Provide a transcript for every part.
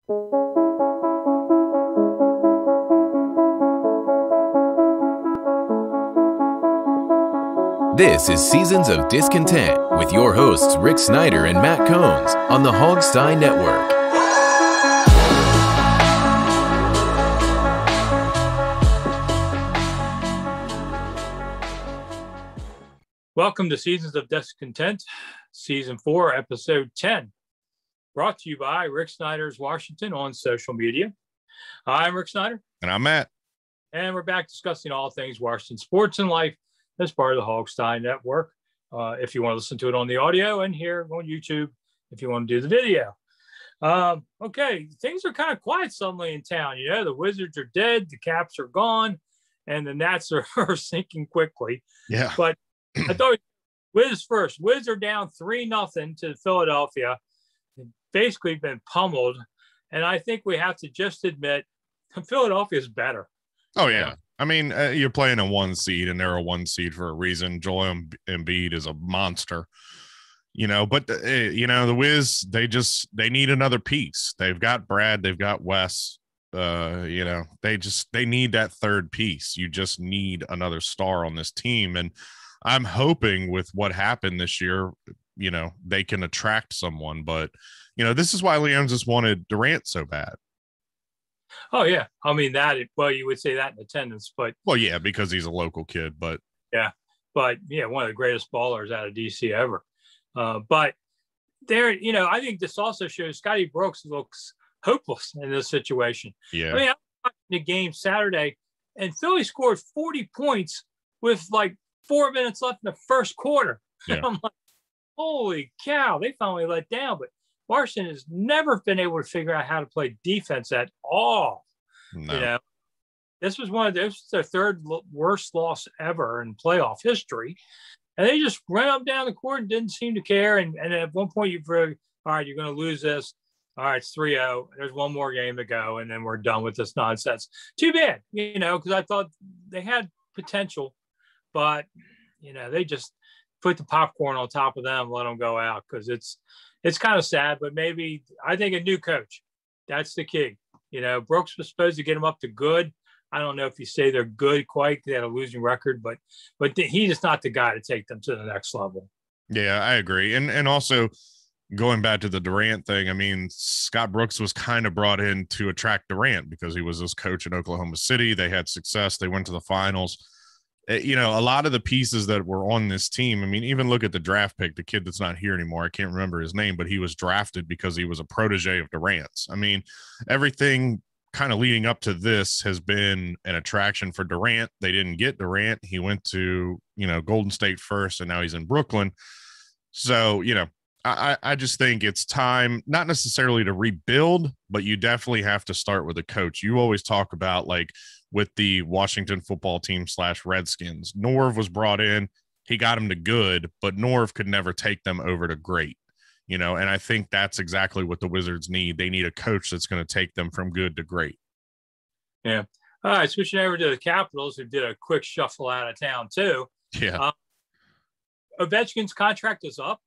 This is Seasons of Discontent with your hosts Rick Snyder and Matt Combs on the Hogstein Network. Welcome to Seasons of Discontent, Season 4, Episode 10. Brought to you by Rick Snyder's Washington on social media. I'm Rick Snyder. And I'm Matt. And we're back discussing all things Washington sports and life as part of the Hogstein Network. If you want to listen to it on the audio, and here on YouTube if you want to do the video. Okay, things are kind of quiet suddenly in town. You know, the Wizards are dead, the Caps are gone, and the Nats are sinking quickly. Yeah. But I thought Wiz first. Wiz are down 3-0 to Philadelphia. They've basically been pummeled. And I think we have to just admit Philadelphia is better. Oh, yeah. I mean, you're playing a 1 seed, and they're a 1 seed for a reason. Joel Embiid is a monster, you know. But, the Wiz, they need another piece. They've got Brad. They've got Wes. They need that third piece. You just need another star on this team. And I'm hoping with what happened this year, they can attract someone. But, this is why Leonsis wanted Durant so bad. Oh, yeah. I mean, you would say that in attendance, but. Well, yeah, because he's a local kid, but. Yeah. But, yeah, one of the greatest ballers out of DC ever. But there, I think this also shows Scotty Brooks looks hopeless in this situation. Yeah. I mean, I was watching the game Saturday, and Philly scored 40 points with like 4 minutes left in the first quarter. Yeah. I'm like, holy cow, they finally let down. But Washington has never been able to figure out how to play defense at all. No. This was their third worst loss ever in playoff history. And they just ran up down the court and didn't seem to care. And at one point, all right, you're going to lose this. All right, it's 3-0. There's one more game to go, and then we're done with this nonsense. Too bad, because I thought they had potential. But, they just put the popcorn on top of them, let them go out, because it's kind of sad. But maybe I think a new coach, that's the key. Brooks was supposed to get them up to good. I don't know if you say they're good quite. They had a losing record, but he's just not the guy to take them to the next level. Yeah, I agree. And also going back to the Durant thing, I mean, Scott Brooks was kind of brought in to attract Durant because he was his coach in Oklahoma City. They had success. They went to the finals. A lot of the pieces that were on this team, I mean, even look at the draft pick, the kid that's not here anymore. I can't remember his name, but he was drafted because he was a protege of Durant's. I mean, everything kind of leading up to this has been an attraction for Durant. They didn't get Durant. He went to, Golden State first, and now he's in Brooklyn. So, I just think it's time, not necessarily to rebuild, but you definitely have to start with a coach. You always talk about, like, with the Washington football team / Redskins, Norv was brought in. He got him to good, but Norv could never take them over to great, and I think that's exactly what the Wizards need. They need a coach that's going to take them from good to great. Yeah. All right. Switching over to the Capitals, who did a quick shuffle out of town too. Yeah. Ovechkin's contract is up.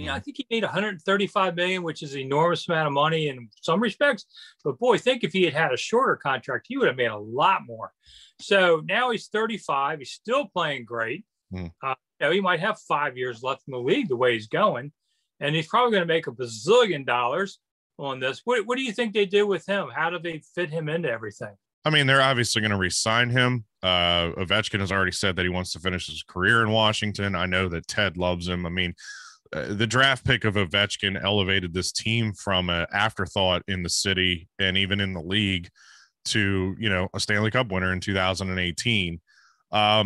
I think he made $135 million, which is an enormous amount of money in some respects. But boy, think if he had a shorter contract, he would have made a lot more. So now he's 35. He's still playing great. He might have 5 years left in the league the way he's going, and he's probably going to make $1 bazillion on this. What do you think they do with him? How do they fit him into everything? I mean, they're obviously going to re-sign him. Ovechkin has already said that he wants to finish his career in Washington. I know that Ted loves him. I mean, the draft pick of Ovechkin elevated this team from an afterthought in the city and even in the league to, a Stanley Cup winner in 2018. I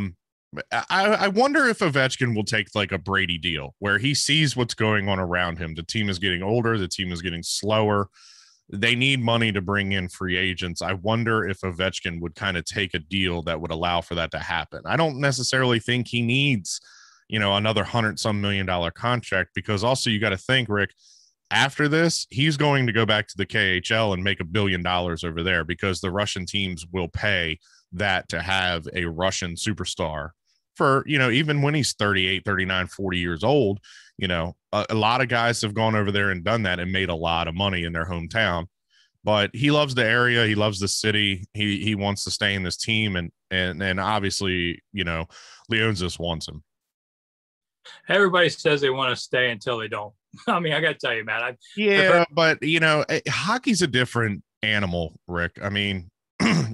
wonder if Ovechkin will take like a Brady deal where he sees what's going on around him. The team is getting older. The team is getting slower. They need money to bring in free agents. I wonder if Ovechkin would kind of take a deal that would allow for that to happen. I don't necessarily think he needs another $100-some million contract, because also you got to think, Rick, after this, he's going to go back to the KHL and make $1 billion over there, because the Russian teams will pay that to have a Russian superstar for, even when he's 38, 39, 40 years old. A lot of guys have gone over there and done that and made a lot of money in their hometown. but he loves the area. He loves the city. He wants to stay in this team. And obviously, Leonsis wants him. Everybody says they want to stay until they don't. I mean, I got to tell you, man. But hockey's a different animal, Rick. I mean,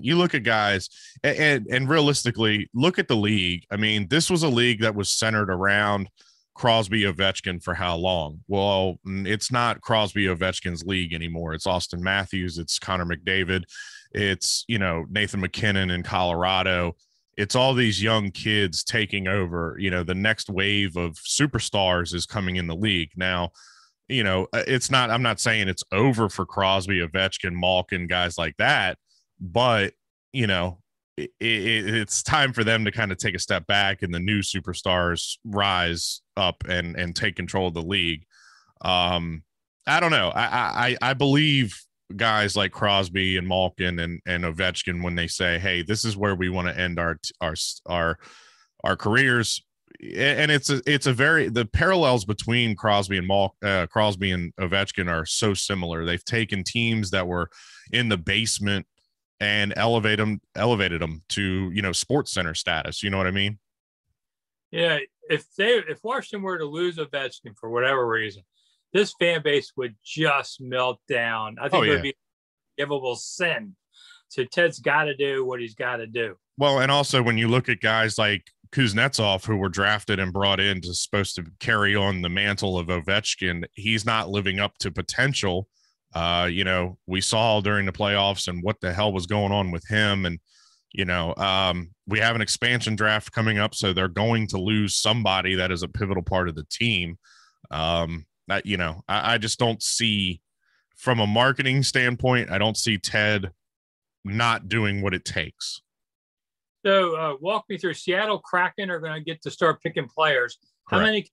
you look at guys and realistically look at the league. I mean, this was a league that was centered around Crosby Ovechkin for how long? Well, it's not Crosby Ovechkin's league anymore. It's Austin Matthews. It's Connor McDavid. It's, Nathan McKinnon in Colorado. It's all these young kids taking over. The next wave of superstars is coming in the league. Now, it's not, I'm not saying it's over for Crosby, Ovechkin, Malkin, guys like that, but, it's time for them to kind of take a step back and the new superstars rise up and take control of the league. I don't know. I believe guys like Crosby and Malkin and Ovechkin when they say, hey, this is where we want to end our careers. And the parallels between Crosby and Crosby and Ovechkin are so similar. They've taken teams that were in the basement and elevated them to, sports center status. You know what I mean? Yeah. If Washington were to lose Ovechkin for whatever reason, this fan base would just melt down. I think it would be a forgivable sin. So Ted's got to do what he's got to do. Well, and also when you look at guys like Kuznetsov, who were drafted and brought in to supposed to carry on the mantle of Ovechkin, he's not living up to potential. We saw during the playoffs and what the hell was going on with him. And, we have an expansion draft coming up, so they're going to lose somebody that is a pivotal part of the team. I just don't see, from a marketing standpoint, I don't see Ted not doing what it takes. So walk me through. Seattle Kraken are going to get to start picking players. Correct. How many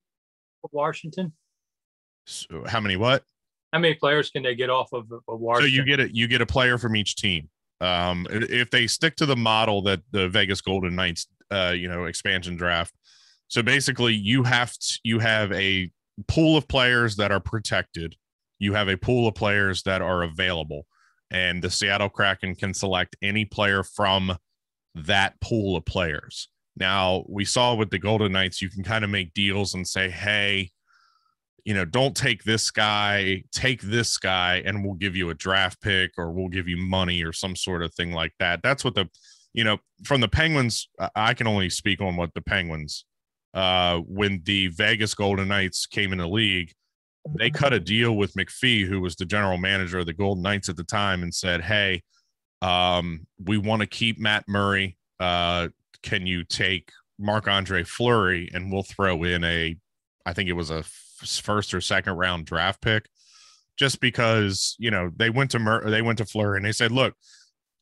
for Washington? So how many what? How many players can they get off of Washington? So you get a player from each team. If they stick to the model that the Vegas Golden Knights, expansion draft. So basically you have a pool of players that are protected. You have a pool of players that are available, and the Seattle Kraken can select any player from that pool of players. Now, we saw with the Golden Knights, you can kind of make deals and say, hey, don't take this guy, take this guy, and we'll give you a draft pick or we'll give you money or some sort of thing like that. That's what from the Penguins, I can only speak on what the Penguins, when the Vegas Golden Knights came in the league, they cut a deal with McPhee, who was the general manager of the Golden Knights at the time, and said, hey, we want to keep Matt Murray. Can you take Marc-Andre Fleury, and we'll throw in I think it was a first or second round draft pick, just because, they went to Fleury and they said, look,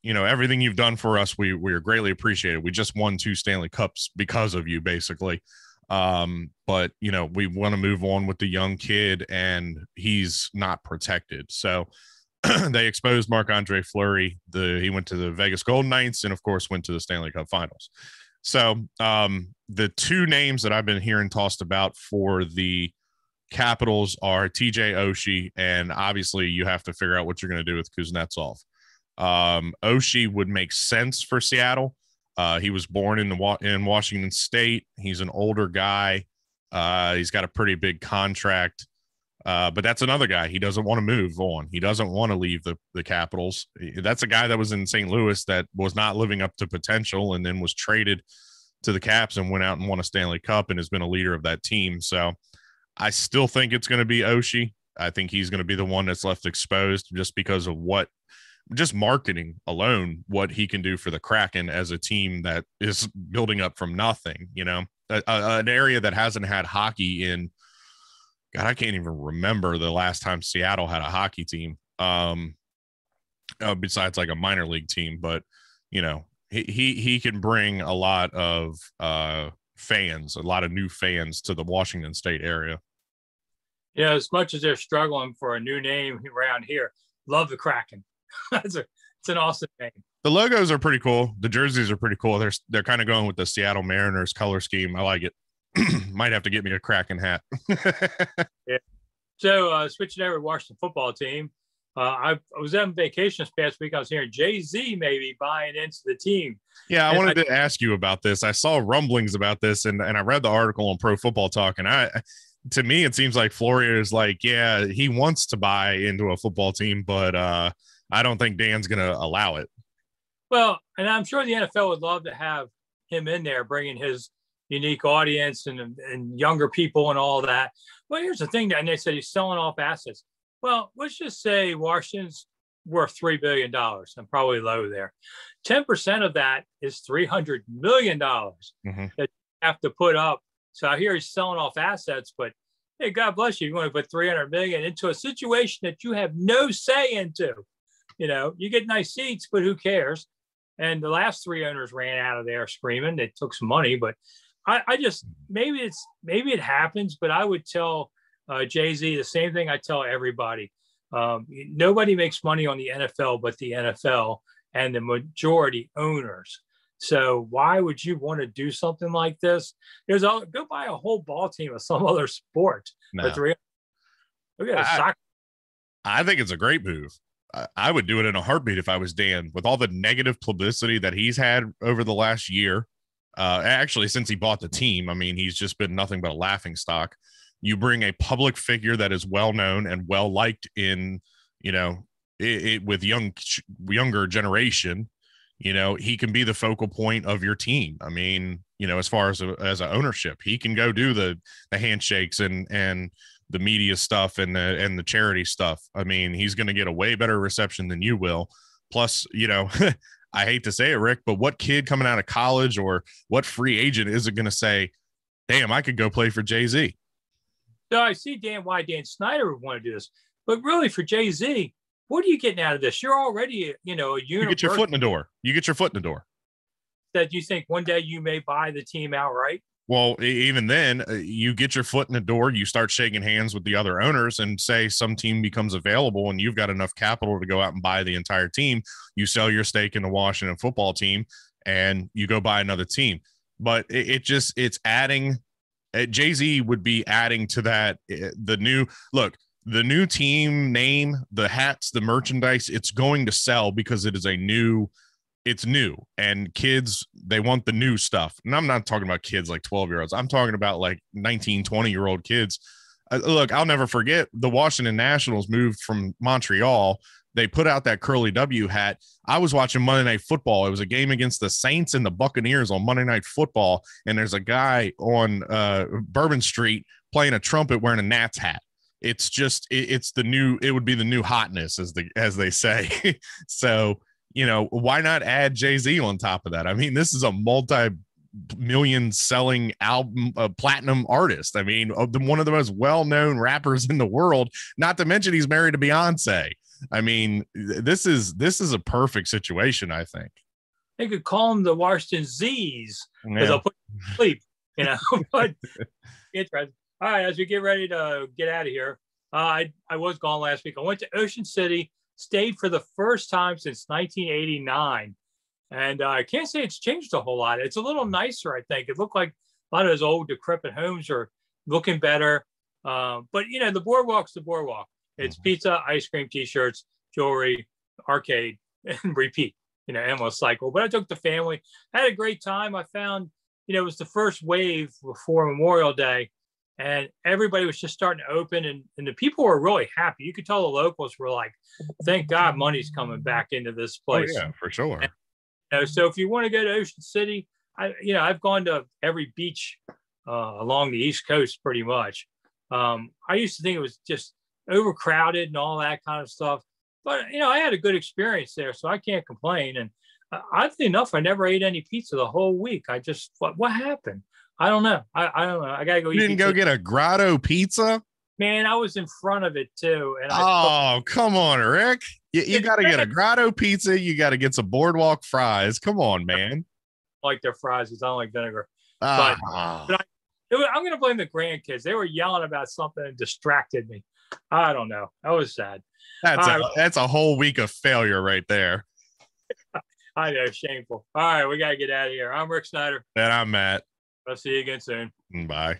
everything you've done for us, we are greatly appreciated. We just won 2 Stanley Cups because of you, basically. But we want to move on with the young kid, and he's not protected. So they exposed Marc-Andre Fleury. He went to the Vegas Golden Knights and, of course, went to the Stanley Cup Finals. So the 2 names that I've been hearing tossed about for the Capitals are TJ Oshie, and obviously you have to figure out what you're going to do with Kuznetsov. Oshie would make sense for Seattle. He was born in Washington State. He's an older guy. He's got a pretty big contract. But that's another guy. He doesn't want to move on. He doesn't want to leave the Capitals. That's a guy that was in St. Louis that was not living up to potential and then was traded to the Caps and went out and won a Stanley Cup and has been a leader of that team. So I still think it's going to be Oshie. I think he's going to be the one that's left exposed just because of just marketing alone, what he can do for the Kraken as a team that is building up from nothing, an area that hasn't had hockey in, God, I can't even remember the last time Seattle had a hockey team, besides like a minor league team. But, he can bring a lot of fans, a lot of new fans to the Washington State area. Yeah, as much as they're struggling for a new name around here, love the Kraken. It's an awesome name. The logos are pretty cool. The jerseys are pretty cool. They're kind of going with the Seattle Mariners color scheme. I like it. Might have to get me a Kraken hat. Yeah. So switching over to Washington football team, I was on vacation this past week. I was hearing Jay-Z maybe buying into the team. Yeah, I wanted to ask you about this. I saw rumblings about this, and I read the article on Pro Football Talk, and to me, it seems like Florio is like, yeah, he wants to buy into a football team, but I don't think Dan's going to allow it. Well, and I'm sure the NFL would love to have him in there, bringing his unique audience and younger people and all that. Well, here's the thing, and they said he's selling off assets. Well, let's just say Washington's worth $3 billion. I'm probably low there. 10% of that is $300 million that you have to put up. So I hear he's selling off assets, but hey, God bless you. You want to put $300 million into a situation that you have no say into. You know, you get nice seats, but who cares? And the last three owners ran out of there screaming. They took some money, but I just, maybe it happens, but I would tell Jay-Z the same thing I tell everybody. Nobody makes money on the NFL but the NFL and the majority owners. So why would you want to do something like this? Go buy a whole ball team of some other sport. No. Look at soccer. I think it's a great move. I would do it in a heartbeat if I was Dan, with all the negative publicity that he's had over the last year. Actually, since he bought the team, I mean, he's just been nothing but a laughing stock. You bring a public figure that is well known and well liked in, you know, with younger generation. You know, he can be the focal point of your team. I mean, you know, as far as an ownership, he can go do the handshakes and the media stuff and the charity stuff. I mean, he's going to get a way better reception than you will. Plus, you know, I hate to say it, Rick, but what kid coming out of college or what free agent is it going to say, damn, I could go play for Jay-Z? So I see why Dan Snyder would want to do this, but really for Jay-Z, what are you getting out of this? You're already, you know, you get your foot in the door. You get your foot in the door. That you think one day you may buy the team outright. Well, even then, you get your foot in the door. You start shaking hands with the other owners, and say some team becomes available, and you've got enough capital to go out and buy the entire team. You sell your stake in the Washington football team, and you go buy another team. But it's adding. Jay-Z would be adding to that. The new team name, the hats, the merchandise, it's going to sell because it is it's new, and kids, they want the new stuff. And I'm not talking about kids like 12-year-olds. I'm talking about like 19, 20-year-old kids. Look, I'll never forget the Washington Nationals moved from Montreal. They put out that curly W hat. I was watching Monday Night Football. It was a game against the Saints and the Buccaneers on Monday Night Football. And there's a guy on Bourbon Street playing a trumpet wearing a Nats hat. It's just, it would be the new hotness, as they say. So, you know, why not add Jay-Z on top of that? I mean, this is a multi-million selling album, platinum artist. I mean, one of the most well-known rappers in the world, not to mention he's married to Beyonce. I mean, this is a perfect situation, I think. They could call them the Washington Z's because I'll put you to sleep, you know. But interesting. All right, as we get ready to get out of here, I was gone last week. I went to Ocean City, stayed for the first time since 1989. And I can't say it's changed a whole lot. It's a little nicer, I think. It looked like a lot of those old decrepit homes are looking better. But, you know, the boardwalk's the boardwalk. It's pizza, ice cream, T-shirts, jewelry, arcade, and repeat, you know, endless cycle. But I took the family. I had a great time. I found, you know, it was the first wave before Memorial Day, and everybody was just starting to open, and the people were really happy. You could tell the locals were like, thank God money's coming back into this place. Oh, yeah, for sure. And, you know, so if you want to go to Ocean City, I've gone to every beach along the East Coast pretty much. I used to think it was just overcrowded and all that kind of stuff, but you know, I had a good experience there, so I can't complain. And oddly enough, I never ate any pizza the whole week. I just what happened? I don't know. I don't know. I gotta go. You didn't go get a grotto pizza? Man, I was in front of it too. And come on, Rick. You got to get a grotto pizza. You got to get some boardwalk fries. Come on, man. I like their fries. I don't like vinegar. But I'm going to blame the grandkids. They were yelling about something and distracted me. I don't know. That was sad. That's a whole week of failure right there. I know. Shameful. All right. We got to get out of here. I'm Rick Snyder. And I'm Matt. I'll see you again soon. Bye.